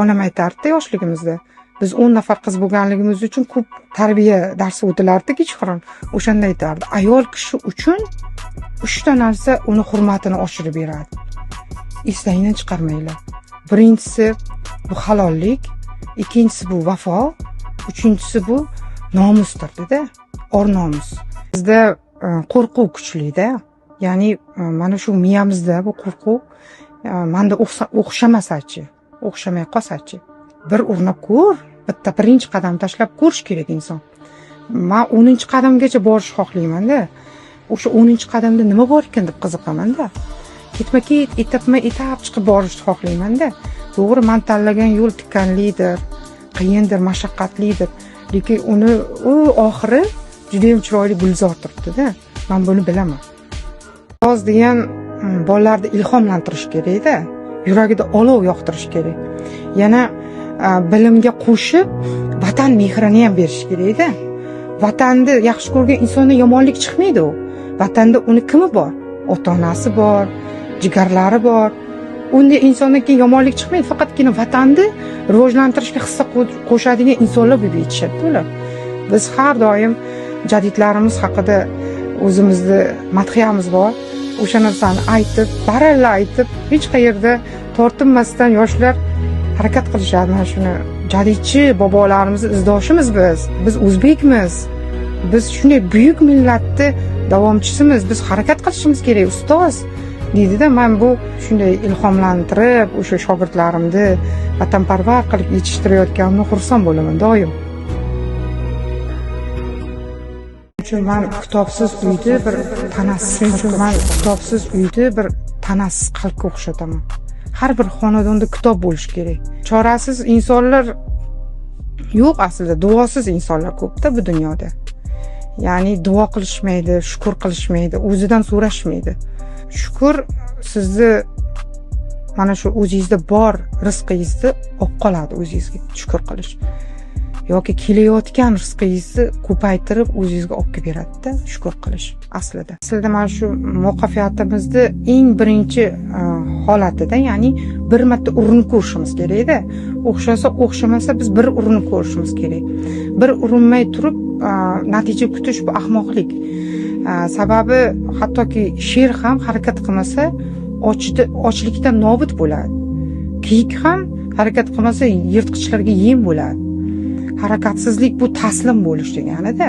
Onam aytardi yoshligimizda. Biz 10 nafar qiz bo'lganligimiz uchun ko'p tarbiya darsi o'tilardi kechqurun. O'shanda aytardi, ayol kishi uchun 3 ta narsa uni hurmatini oshirib beradi. Eslangdan chiqarmanglar. Birinchisi bu halollik, ikkinchisi bu vafo, uchinchisi bu nomusdir dedi. Or nomus. Bizda qo'rquv kuchli-da. Ya'ni mana shu miyamizda bu qo'rquv menda o'xshamasachi, o'xshamay qolsachi. Bir urinib ko'r, bitta birinchi qadam tashlab ko'rish kerak inson. Men 10-qadamgacha borishni xohlayman-da. O'sha 10-qadamda nima bor ekan deb qiziqaman-da. Ketma-ket etap chiqib borishni xohlayman-da. To'g'ri, men tanlagan yo'l tikanlidir, qiyindir, mashaqqatlidir, lekin uni oxiri juda ham chiroyli gulzor turibdi-da. Men buni bilaman. Oz degan bolalarni ilhomlantirish kerak-da, yuragida olov yoqtirish kerak. Yana bilimga qo'shib vatan mehrini ham berish kerak-da. Vatanni yaxshi ko'rgan insondan yomonlik chiqmaydi u. Vatanda uni kimi bor? Ota-onasi bor, jigarlari bor. Unday insondan keyin yomonlik chiqmaydi, faqatgina vatanni rivojlantirishga hissa qo'shadigan insonlar bo'lib yetishadi ular. Biz har doim jadidlarimiz haqida o'zimizni madhiyamiz bor. O'sha narsani aytib, baralla aytib, hech qayerda tortinmasdan yoshlar harakat qilishadi. Mana shuni jadidchi bobolarimizni izdoshimiz biz. Biz o'zbekmiz. Biz shunday buyuk millatni davomchisimiz. Biz harakat qilishimiz kerak, ustoz. Deydi-da, men bu shunday ilhomlantirib, o'sha shogirdlarimni vatanparvar qilib yetishtirayotganimni xursand bo'laman doim. Men kitobsiz uyda bir tanasiz qalbga o'xshataman. Har bir xonadonda kitob bo'lishi kerak. Chorasiz insonlar yo'q aslida, duosiz insonlar ko'p-da bu dunyoda. Ya'ni duo qilishmaydi, shukr qilishmaydi, o'zidan so'rashmaydi. Shukr sizni mana shu o'zingizda bor rizqingizni olib qoladi o'zingizga shukr qilish. Yoki kelayotgan rizqingizni ko'paytirib o'zingizga olib kelib beradi-da, shukr qilish aslida. Aslida mana shu muvaffaqiyatimizni eng birinchi holatida, ya'ni bir marta urinib ko'rishimiz kerak-da. O'xshasa, o'xshamasa biz bir urinib ko'rishimiz kerak. Bir urinmay turib natija kutish bu ahmoqlik. Sababi hattoki sher ham harakat qilmasa, ochlikdan nobud bo'ladi. Kiyik ham harakat qilmasa, yirtqichlarga yem bo'ladi. Harakatsizlik bu taslim bo'lish degani-da.